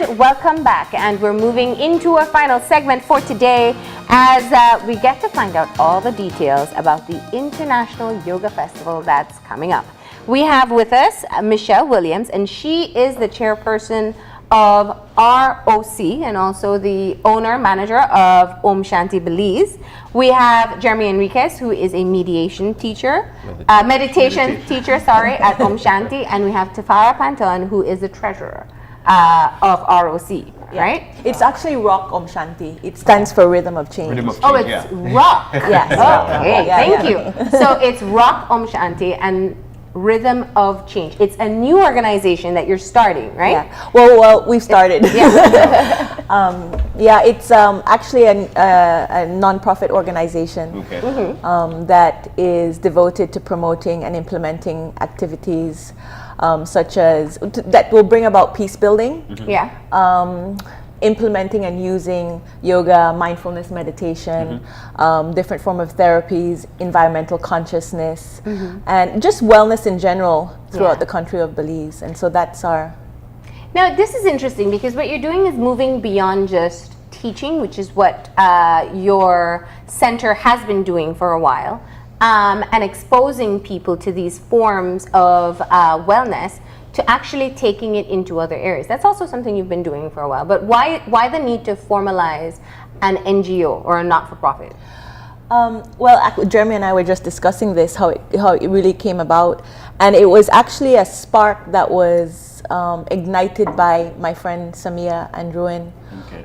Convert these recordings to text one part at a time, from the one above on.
And welcome back. And we're moving into our final segment for today as we get to find out all the details about the International Yoga Festival that's coming up. We have with us Michelle Williams, and she is the chairperson of ROC and also the owner-manager of Om Shanti Belize. We have Jeremy Enriquez, who is a meditation teacher, meditation teacher, at Om Shanti, and we have Tyfara Panton, who is the treasurer of ROC, right? It's actually ROC Om Shanti. It stands for Rhythm of Change. Rhythm of Change, Oh, it's ROC. Yes. Okay, Yeah, thank yeah. you. So it's ROC Om Shanti and Rhythm of Change. It's a new organization that you're starting, right? Yeah. Well, we've started. Yeah. It's actually a non-profit organization that is devoted to promoting and implementing activities such as that will bring about peace building. Yeah. Implementing and using yoga, mindfulness meditation, different form of therapies, environmental consciousness, and just wellness in general throughout the country of Belize. And so that's our... Now, this is interesting because what you're doing is moving beyond just teaching, which is what your center has been doing for a while, and exposing people to these forms of wellness, to actually taking it into other areas. That's also something you've been doing for a while. But why the need to formalize an NGO or a not-for-profit? Jeremy and I were just discussing this, how it really came about. And it was actually a spark that was ignited by my friend Samia Andruin,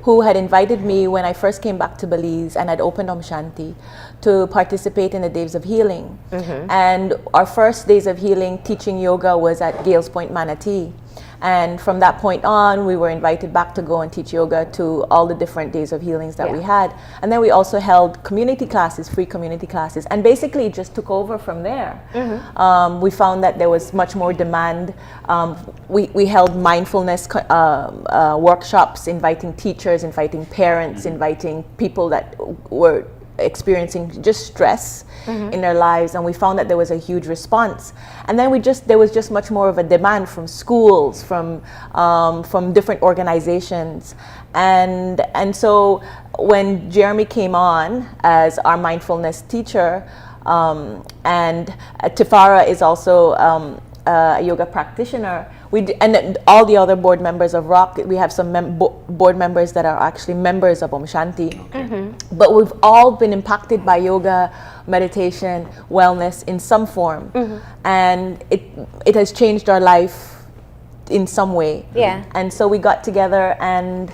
who had invited me when I first came back to Belize and had opened Om Shanti to participate in the Days of Healing. And our first Days of Healing teaching yoga was at Gales Point, Manatee. And from that point on, we were invited back to go and teach yoga to all the different Days of Healings that we had. And then we also held community classes, free community classes, and basically it just took over from there. We found that there was much more demand. We held mindfulness workshops, inviting teachers, inviting parents, inviting people that were experiencing just stress in their lives, and we found that there was a huge response. And then there was just much more of a demand from schools, from different organizations, and so when Jeremy came on as our mindfulness teacher, and Tyfara is also a yoga practitioner. And all the other board members of ROC, we have some board members that are actually members of Om Shanti. But we've all been impacted by yoga, meditation, wellness in some form. And it has changed our life in some way. Yeah. And so we got together and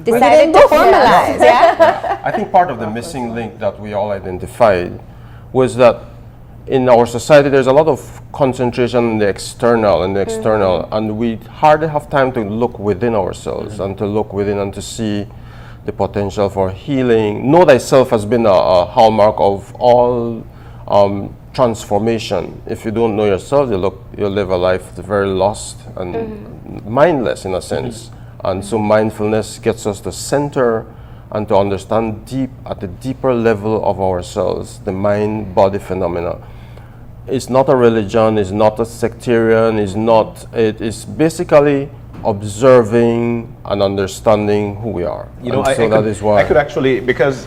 Decided to formalize. I think part of the missing link that we all identified was that in our society, there's a lot of concentration on the external and we hardly have time to look within ourselves and to look within and to see the potential for healing. Know thyself has been a hallmark of all transformation. If you don't know yourself, you live a life that's very lost and mindless in a sense. And so mindfulness gets us to center and to understand at the deeper level of ourselves, the mind-body phenomena. It's not a religion, it's not a sectarian, it is basically observing and understanding who we are. You know, that is why I could actually, because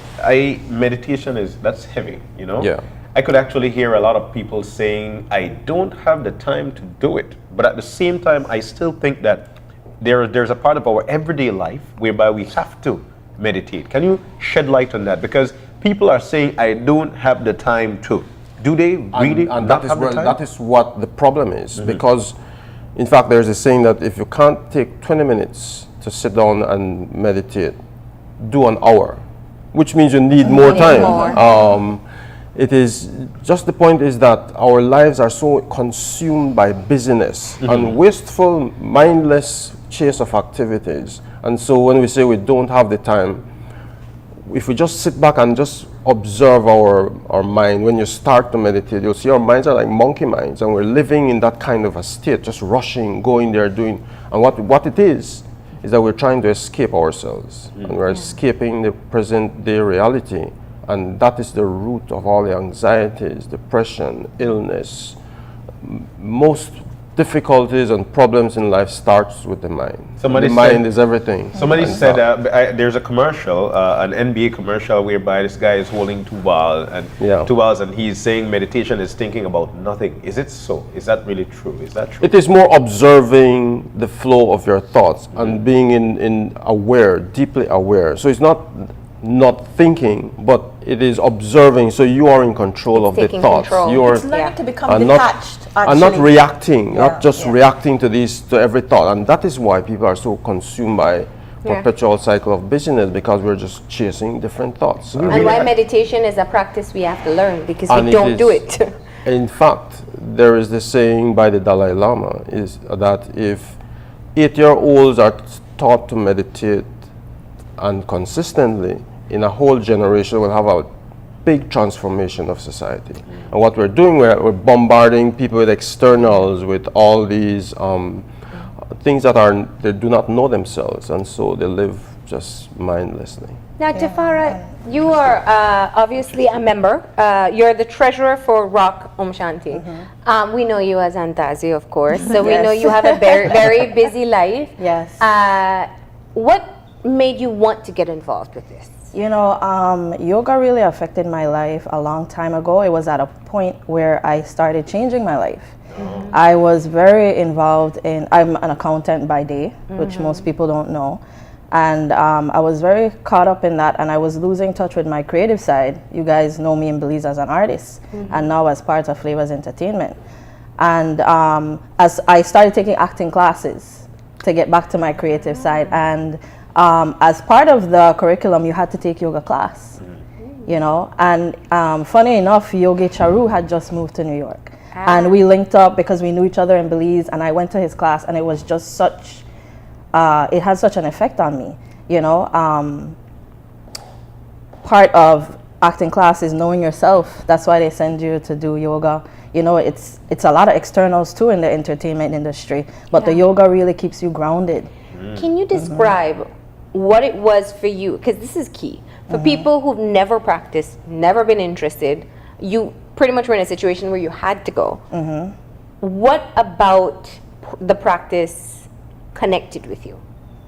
meditation that's heavy, you know? Yeah. I could actually hear a lot of people saying, I don't have the time to do it. But at the same time, I still think that there's a part of our everyday life whereby we have to meditate. Can you shed light on that? Because people are saying, I don't have the time to. Do they really and not that is have the time? that is what the problem is, because in fact there's a saying that if you can't take 20 minutes to sit down and meditate, do an hour, which means you need more time. It is just, the point is that our lives are so consumed by busyness and wasteful, mindless chase of activities. And so when we say we don't have the time, if we just sit back and just observe our mind, when you start to meditate, you'll see our minds are like monkey minds, and we're living in that kind of a state, just rushing, going there, doing. And what it is that we're trying to escape ourselves, and we're escaping the present day reality. And that is the root of all the anxieties, depression, illness. Most difficulties and problems in life starts with the mind. Somebody the said- mind is everything. Somebody in said fact. there's a commercial, an NBA commercial, whereby this guy is holding two balls and he's saying meditation is thinking about nothing. Is it so? Is that really true? Is that true? It is more observing the flow of your thoughts and being in aware, deeply aware. So it's not thinking, but it is observing. So you are in control of the taking thoughts. control. You are It's learning to become and detached, and not actually. reacting, Yeah, not just yeah. reacting to every thought. And that is why people are so consumed by perpetual cycle of busyness, because we're just chasing different thoughts. And why meditation is a practice we have to learn, because And we it don't do is- it. In fact, there is this saying by the Dalai Lama is that if 8-year-olds are taught to meditate and consistently, in a whole generation will have a big transformation of society. And what we're doing, we're bombarding people with externals, with all these things that they do not know themselves, and so they live just mindlessly. Now, Tyfara, you are obviously a member. You're the treasurer for Rock Shanti. We know you as Antazi, of course, so we Yes. know you have a very, very busy life. Yes. What made you want to get involved with this? You know, yoga really affected my life a long time ago. It was at a point where I started changing my life. I was very involved I'm an accountant by day, which most people don't know. And I was very caught up in that, and I was losing touch with my creative side. You guys know me in Belize as an artist, and now as part of Flavors Entertainment. And as I started taking acting classes to get back to my creative side, and as part of the curriculum, you had to take yoga class, you know. And funny enough, Yogi Charu had just moved to New York. And we linked up because we knew each other in Belize, and I went to his class, and it was just such, it had such an effect on me, you know. Part of acting class is knowing yourself. That's why they send you to do yoga. You know, it's a lot of externals too in the entertainment industry, but the yoga really keeps you grounded. Can you describe what it was for you? Because this is key. For people who've never practiced, never been interested, you pretty much were in a situation where you had to go. What about the practice connected with you?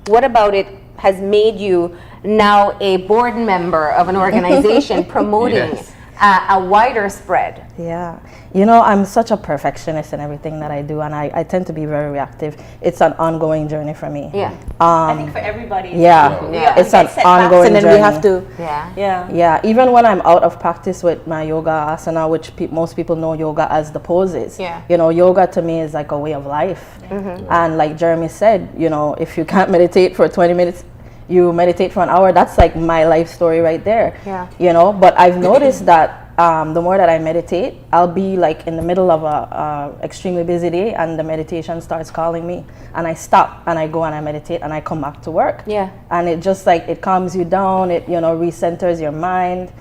What about it has made you now a board member of an organization promoting a wider spread? Yeah, you know, I'm such a perfectionist in everything that I do, and I tend to be very reactive. It's an ongoing journey for me. Yeah. I think for everybody. Yeah, it's an setbacks, ongoing and then journey. we have to. Yeah. Yeah, even when I'm out of practice with my yoga asana, which most people know yoga as the poses. Yeah. You know, yoga to me is like a way of life. And like Jeremy said, you know, if you can't meditate for 20 minutes, you meditate for an hour. That's like my life story right there. Yeah. You know, but I've noticed that the more that I meditate, I'll be like in the middle of a extremely busy day, and the meditation starts calling me, and I stop and I go and I meditate and I come back to work. Yeah. And it just like, it calms you down, it, you know, recenters your mind.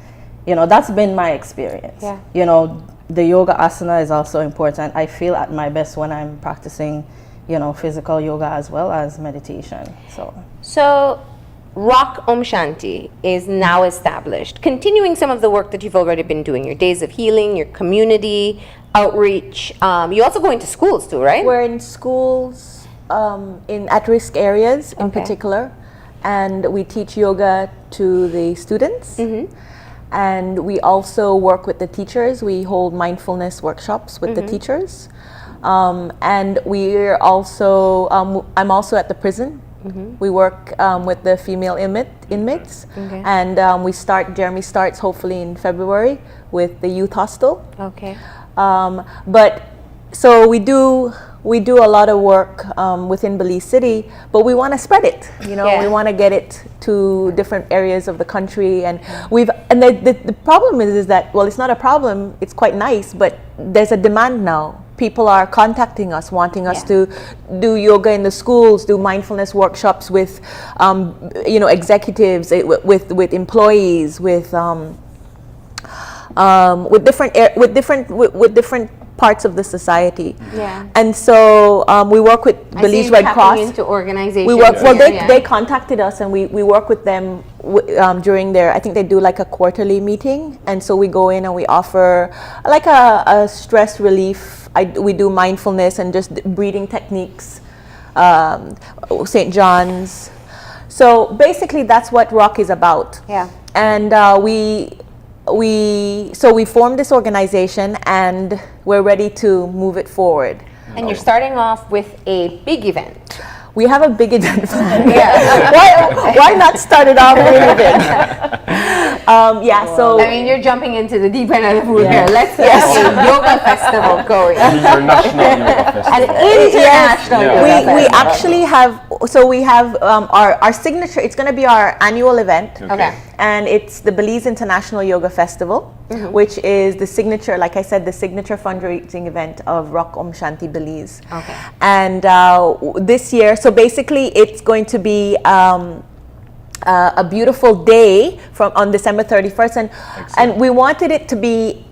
You know, that's been my experience. Yeah. You know, the yoga asana is also important. I feel at my best when I'm practicing, you know, physical yoga as well as meditation. So Rock Shanti is now established, continuing some of the work that you've already been doing, your days of healing, your community outreach. You also go into schools too, right? We're in schools, in at-risk areas in Okay. particular, and we teach yoga to the students. And we also work with the teachers. We hold mindfulness workshops with the teachers. And we're also, I'm also at the prison. We work with the female inmates. And Jeremy starts hopefully in February with the youth hostel. Okay. But so we do a lot of work within Belize City, but we want to spread it. You know, we want to get it to different areas of the country, and the problem is that, well, it's not a problem. It's quite nice, but there's a demand now. People are contacting us, wanting us to do yoga in the schools, do mindfulness workshops with, you know, executives, with employees, with different parts of the society. Yeah. And so we work with I see Belize you Red tapping Cross. into organizations. We work. Well, here, they contacted us, and we work with them during their. I think they do like a quarterly meeting, and so we go in and we offer like a stress relief. We do mindfulness and just breathing techniques. St. John's. So basically, that's what Rock is about. Yeah. And we formed this organization, and we're ready to move it forward. And you're starting off with a big event. We have a big event plan. Yeah. Why not start it off with a big? So I mean, you're jumping into the deep end of the pool here. Let's get a yoga festival going. International Yoga Festival. An international yoga we festival. actually have. So we have our signature. It's going to be our annual event. Okay. And it's the Belize International Yoga Festival, which is the signature, like I said, the signature fundraising event of Rock Shanti Belize. Okay. And this year, so basically, it's going to be a beautiful day on December 31st, and we wanted it to be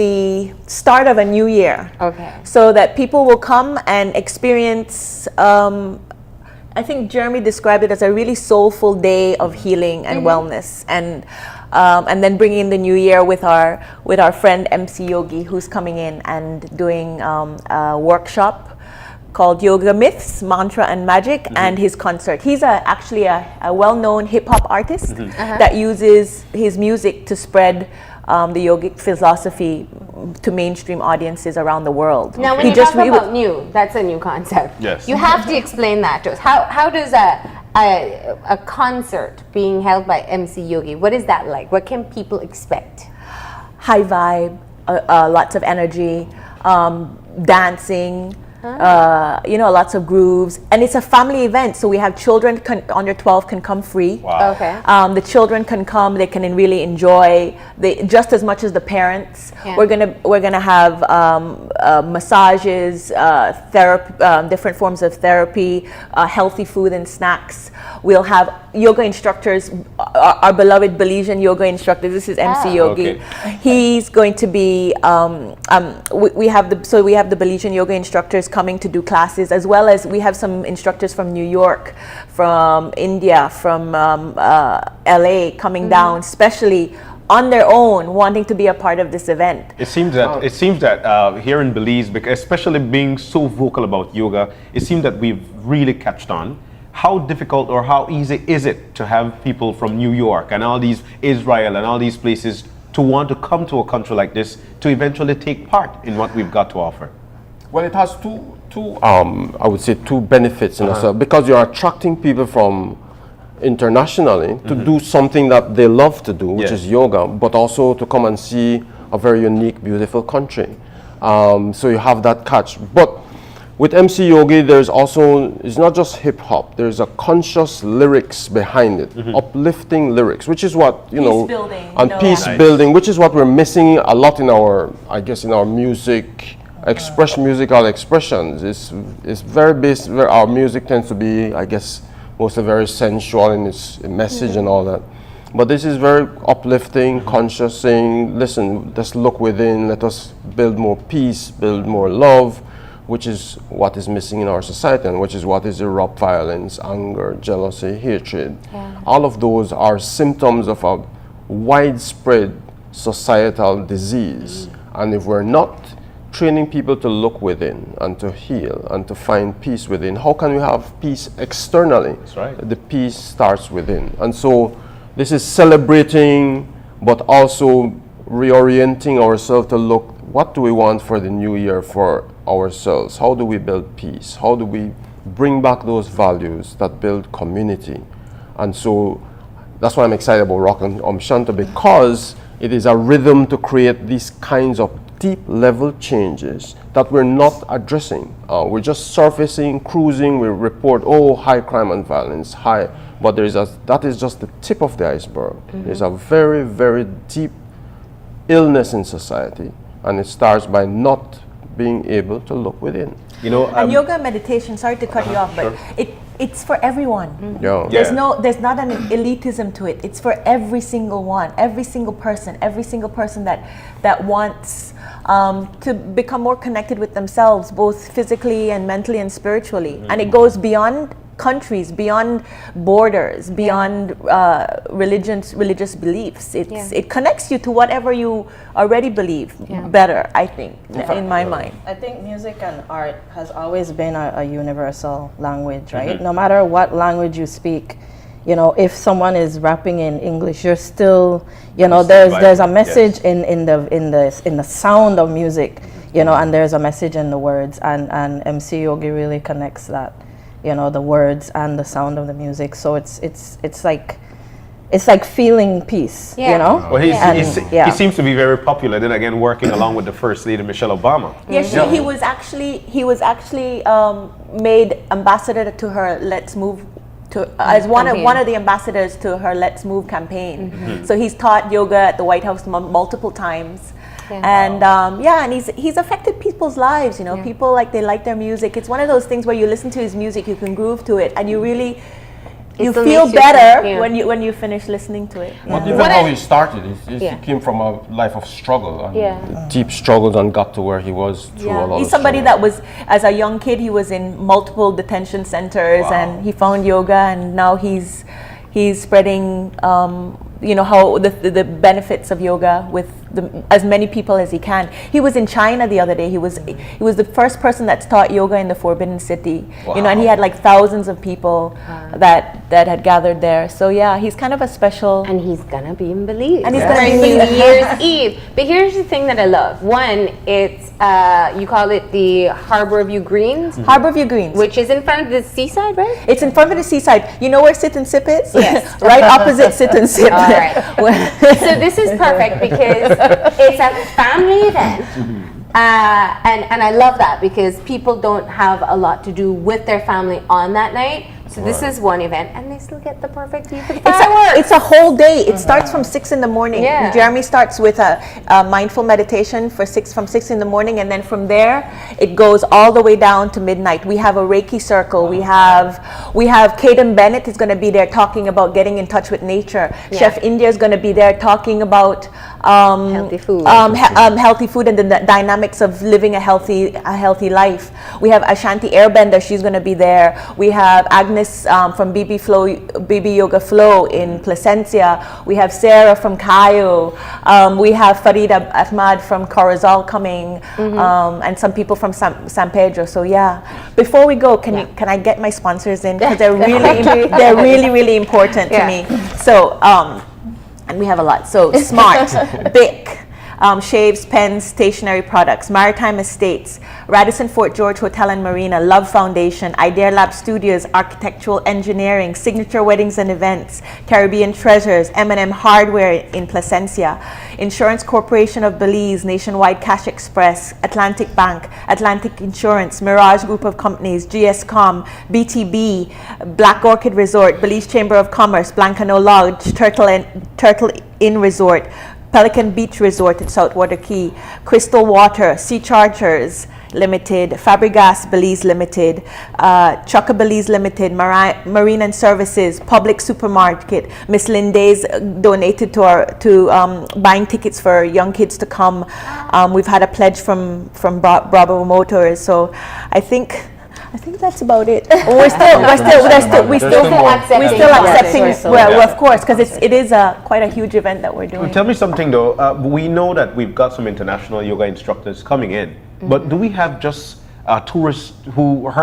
the start of a new year. Okay. So that people will come and experience. I think Jeremy described it as a really soulful day of healing and wellness, and then bringing in the new year with our friend MC Yogi, who's coming in and doing a workshop called Yoga Myths, Mantra and Magic, and his concert. He's actually a well-known hip-hop artist that uses his music to spread the yogic philosophy to mainstream audiences around the world. Now, when you talk about new, that's a new concept. Yes. You have to explain that to us. How does a concert being held by MC Yogi, what is that like? What can people expect? High vibe, lots of energy, dancing, lots of grooves, and it's a family event. So we have children under 12 can come free. Wow. Okay. The children can come; they can really enjoy just as much as the parents. Yeah. We're gonna have massages, therapy, different forms of therapy, healthy food and snacks. We'll have yoga instructors, our beloved Belizean yoga instructor. This is MC Yogi. Okay. He's going to be. We have the Belizean yoga instructors coming to do classes, as well as we have some instructors from New York, from India, from LA coming down, especially on their own, wanting to be a part of this event. It seems that here in Belize, especially being so vocal about yoga, it seems that we've really catched on. How difficult or how easy is it to have people from New York and all these Israel and all these places to want to come to a country like this to eventually take part in what we've got to offer? Well, it has I would say two benefits in itself, because you're attracting people from internationally to do something that they love to do, which is yoga, but also to come and see a very unique, beautiful country. So you have that catch. But with MC Yogi, there's also, it's not just hip hop, there's a conscious lyrics behind it, uplifting lyrics, which is what, peace building, and peace building, which is what we're missing a lot in our music, musical expressions. It's very based, our music tends to be, I guess, mostly very sensual in its message and all that. But this is very uplifting, conscious, saying, listen, let's look within, let us build more peace, build more love, which is what is missing in our society, and which is what is erupt violence, anger, jealousy, hatred. All of those are symptoms of a widespread societal disease. And if we're not training people to look within and to heal and to find peace within, how can we have peace externally? That's right. The peace starts within. And so this is celebrating, but also reorienting ourselves to look, what do we want for the new year for ourselves? How do we build peace? How do we bring back those values that build community? And so that's why I'm excited about Rock Shanti, because it is a rhythm to create these kinds of deep level changes that we're not addressing. We're just surfacing, cruising, we report, high crime and violence, high, but that is just the tip of the iceberg. There's a very, very deep illness in society, and it starts by not being able to look within. And yoga meditation, sorry to cut you off, but it's for everyone. Yeah. There's not an elitism to it. It's for every single one, every single person that wants to become more connected with themselves, both physically and mentally and spiritually. And it goes beyond countries, beyond borders, beyond religious beliefs. It connects you to whatever you already believe better, I think, in my mind. I think music and art has always been a universal language, right? No matter what language you speak, you know, if someone is rapping in English, you're still, you know, there's a message in the sound of music, you know, and there's a message in the words, and MC Yogi really connects that, you know, the words and the sound of the music. So it's like feeling peace, you know. Well, he seems to be very popular. Then again, working along with the First Lady Michelle Obama. He was actually made ambassador to her Let's Move. As one of the ambassadors to her Let's Move campaign. So he's taught yoga at the White House multiple times. And and he's affected people's lives, you know. People they like their music. It's one of those things where you listen to his music, you can groove to it, and you really you feel better when you finish listening to it. But even how he started, he came from a life of struggle and deep struggles, and got to where he was through a lot. He's somebody that was, as a young kid, he was in multiple detention centers, and he found yoga, and now he's spreading how the benefits of yoga with as many people as he can. He was in China the other day. He was the first person that's taught yoga in the Forbidden City. You know, and he had thousands of people that had gathered there. So he's kind of a special. And he's gonna be in Belize. And he's gonna be New Year's Eve. But here's the thing that I love. One, it's you call it the Harbor View Greens. Harbor View Greens, which is in front of the seaside, right? It's in front of the seaside. You know where Sit and Sip is? Yes. Right opposite Sit and Sip. All right. So this is perfect because it's a family event. And I love that because people don't have a lot to do with their family on that night. So this is one event, and they still get the perfect view for the fireworks. It's a whole day. It starts from 6 in the morning. Yeah. Jeremy starts with a mindful meditation from 6 in the morning, and then from there it goes all the way down to midnight. We have a Reiki circle. We have Kaden Bennett is going to be there talking about getting in touch with nature. Chef India is going to be there talking about healthy food, healthy food, and the dynamics of living a healthy life. We have Ashanti Airbender. She's going to be there. We have Agnes from BB Yoga Flow in Placencia. We have Sarah from Cayo. We have Farida Ahmad from Corozal coming, and some people from San Pedro. So before we go, can I get my sponsors in, because they're really important to me. So and we have a lot. So Smart, Bic, shaves, pens, stationery products, Maritime Estates, Radisson Fort George Hotel and Marina, Love Foundation, Idea Lab Studios, Architectural Engineering, Signature Weddings and Events, Caribbean Treasures, M&M Hardware in Placencia, Insurance Corporation of Belize, Nationwide Cash Express, Atlantic Bank, Atlantic Insurance, Mirage Group of Companies, GSCom, BTB, Black Orchid Resort, Belize Chamber of Commerce, Blancano Lodge, Turtle Inn Resort, Pelican Beach Resort at Southwater Key, Crystal Water, Sea Chargers Limited, Fabregas Belize Limited, Chukka Belize Limited, Marine and Services, Public Supermarket, Miss Lindays donated to buying tickets for young kids to come. We've had a pledge from Bravo Motors, so I think that's about it. We're still accepting. Well, of course, because it is quite a huge event that we're doing. Well, tell me something though. We know that we've got some international yoga instructors coming in, but do we have just tourists who have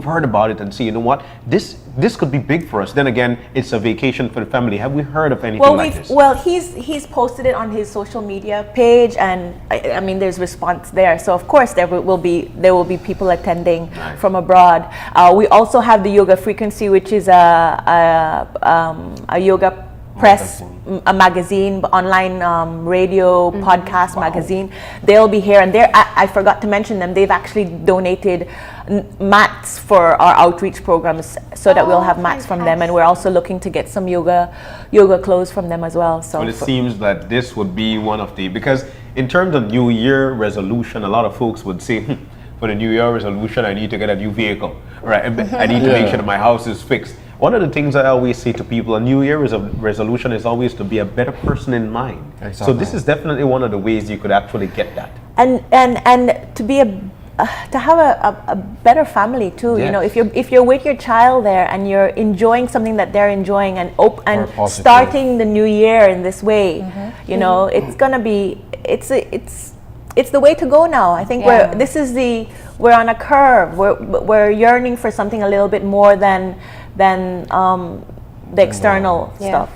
heard about it and see, you know what, this could be big for us? Then again, it's a vacation for the family. Have we heard of anything like this? Well, he's posted it on his social media page, and I mean, there's response there. So of course there will be people attending from abroad. We also have the Yoga Frequency, which is a yoga press, a magazine, online radio, podcast magazine. They'll be here, and I forgot to mention them. They've actually donated mats for our outreach programs, so that we'll have mats from them, and we're also looking to get some yoga clothes from them as well. So it seems that this would be one of because in terms of New Year resolution, a lot of folks would say, for the New Year resolution, I need to get a new vehicle. Right. I need to make sure that my house is fixed. One of the things I always say to people, a New Year resolution is always to be a better person in mind. Exactly. So this is definitely one of the ways you could actually get that. And to be to have a better family too. You know, Yes. if you're with your child there and you're enjoying something that they're enjoying and positive. starting the new year in this way, you know, it's gonna be it's the way to go now. I think we're on a curve. We're yearning for something a little bit more than the external stuff.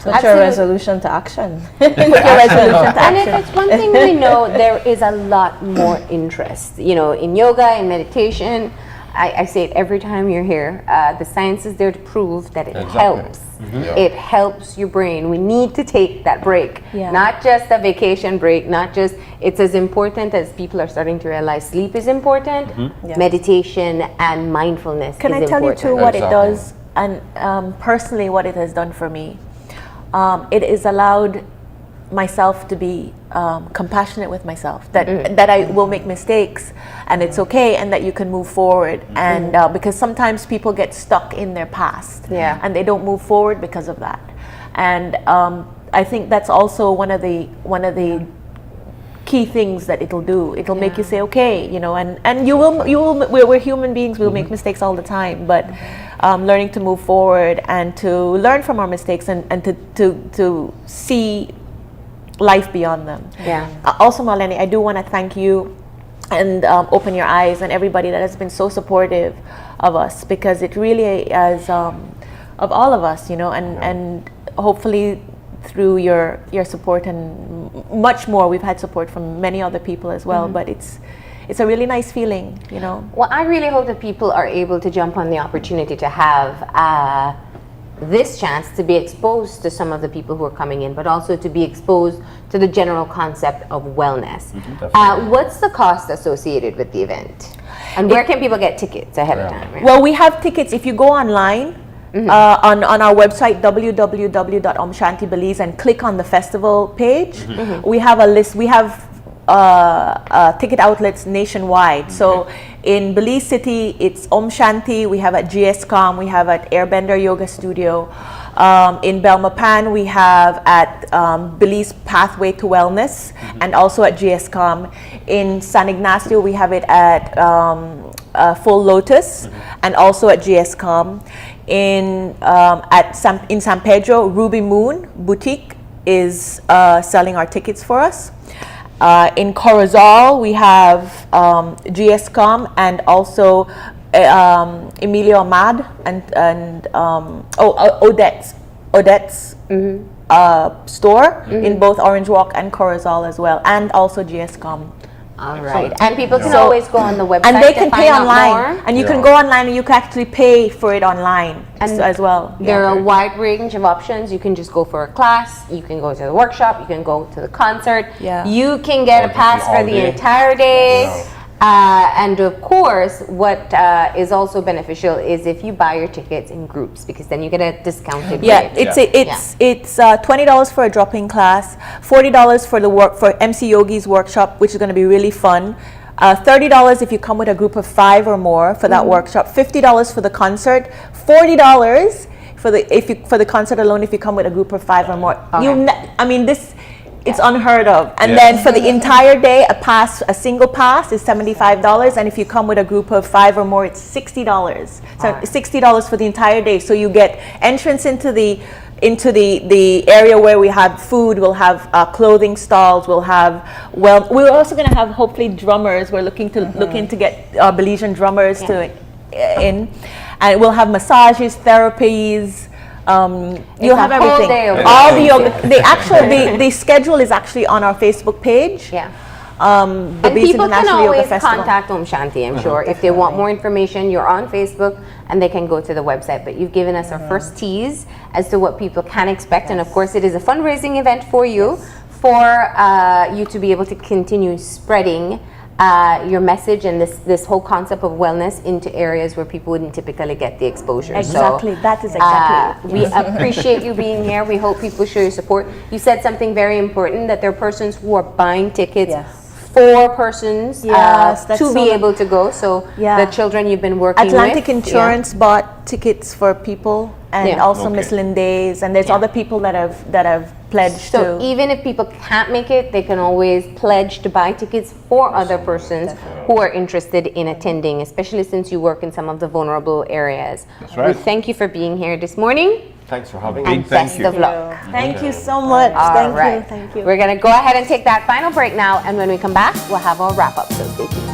Put your resolution to action. Put your resolution to And action. if it's one thing we know, there is a lot more interest, you know, in yoga, in meditation. I say it every time you're here. The science is there to prove that it helps. It helps your brain. We need to take that break. Yeah. Not just a vacation break, not just, it's as important as people are starting to realize sleep is important, meditation and mindfulness Can is I tell you important. too what it Exactly. does, and personally what it has done for me? It has allowed myself to be compassionate with myself, that I will make mistakes and it's okay, and that you can move forward. And because sometimes people get stuck in their past and they don't move forward because of that. And I think that's also one of the key things that it'll do. It'll make you say, okay, you know, and you will we're human beings, we'll make mistakes all the time, but learning to move forward and to learn from our mistakes and to see life beyond them. Also, Marlene, I do want to thank you and Open Your Eyes and everybody that has been so supportive of us, because it really is of all of us, you know, and hopefully through your support and much more, we've had support from many other people as well, but it's a really nice feeling, you know. Well, I really hope that people are able to jump on the opportunity to have this chance to be exposed to some of the people who are coming in, but also to be exposed to the general concept of wellness. What's the cost associated with the event? And where can people get tickets ahead of time? Right? Well, we have tickets if you go online on our website, www.omshantibelize, and click on the festival page. We have a list. We have ticket outlets nationwide. So in Belize City, it's Om Shanti. We have at GSCOM. We have at Airbender Yoga Studio. In Belmopan, we have at Belize Pathway to Wellness, and also at GSCOM. In San Ignacio, we have it at Full Lotus, and also at GSCOM. In San Pedro, Ruby Moon Boutique is selling our tickets for us. In Corozal, we have GSCOM and also Emilio Ahmad and Odette's store in both Orange Walk and Corozal as well, and also GSCOM. All right. And people can always go on the website and they to can find pay out online, more. and you can go online and you can actually pay for it online as well. There are a wide range of options. You can just go for a class, you can go to the workshop, you can go to the concert. You can get a pass for the entire day. And of course, what is also beneficial is if you buy your tickets in groups, because then you get a discounted rate. It's $20 for a drop-in class, $40 for MC Yogi's workshop, which is going to be really fun. $30 if you come with a group of 5 or more for that workshop. $50 for the concert. $40 for the concert alone if you come with a group of 5 or more. It's unheard of. And then for the entire day, a single pass is $75, and if you come with a group of 5 or more, it's $60. So $60 for the entire day. So you get entrance into the area where we have food. We'll have clothing stalls. We're also going to have hopefully drummers. We're looking to get Belizean drummers in, and we'll have massages, therapies. You'll have everything. All the yoga. The schedule is actually on our Facebook page. And people can always contact Om Shanti, I'm sure. If they want more information, you're on Facebook and they can go to the website. But you've given us our first tease as to what people can expect. And of course, it is a fundraising event for you, for you to be able to continue spreading your message and this whole concept of wellness into areas where people wouldn't typically get the exposure. Exactly, that is exactly it. We appreciate you being here. We hope people show your support. You said something very important, that there are persons who are buying tickets 4 persons Yes, that's to so be nice. able to go. So Yeah. the children you've been working Atlantic with. Insurance bought tickets for people, and Yeah. also Okay. Miss Lindays, and there's other people that have pledged So to. even if people can't make it, they can always pledge to buy tickets for other persons who are interested in attending, especially since you work in some of the vulnerable areas. That's right. We thank you for being here this morning, Thanks for having and me. Big thank best you. of luck. Thank you so much. All Thank right. you. Thank you. We're going to go ahead and take that final break now, and when we come back, we'll have our wrap up. So stay tuned.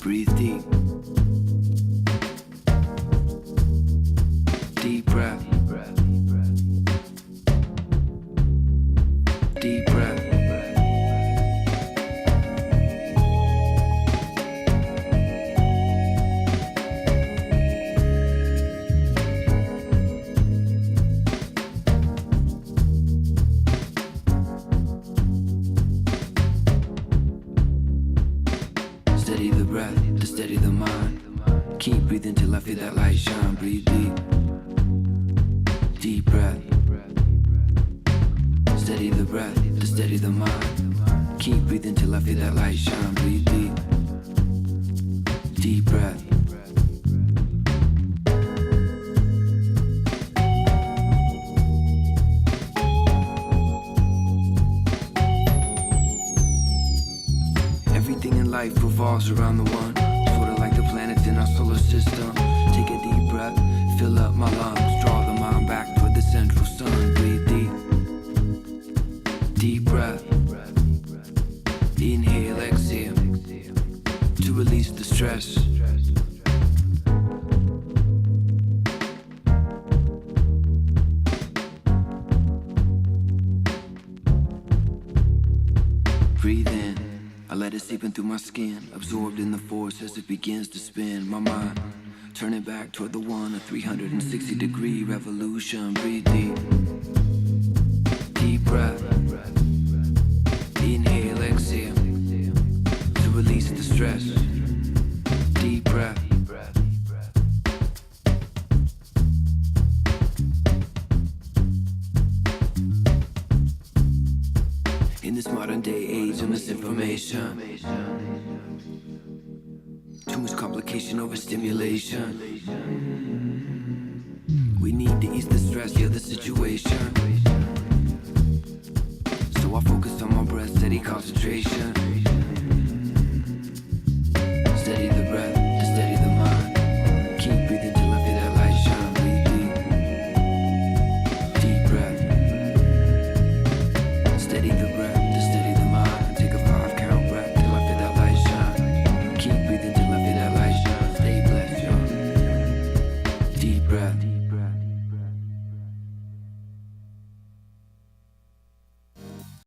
Breathe deep. Deep breath. Deep breath. Steady the breath to steady the mind. Keep breathing till I feel that light shine. Breathe deep. Deep breath. Steady the breath to steady the mind. Keep breathing till I feel that light shine. Breathe deep. Deep breath. Everything in life revolves around the one. Sorta like the planets in our solar system. Take a deep breath, fill up my lungs. Draw the mind back toward the central sun. Breathe deep. Deep breath. Inhale, exhale. To release the stress. Breathe in. I let it seep in through my skin, absorbed in the force as it begins to spin. My mind, turn it back toward the one, a 360-degree revolution. Breathe deep. Deep breath. Inhale, exhale. To release the stress. Deep breath. In this modern day age of misinformation, too much complication over stimulation. We need to ease the stress, yeah, the situation. So I focus on my breath, steady concentration. Steady the breath.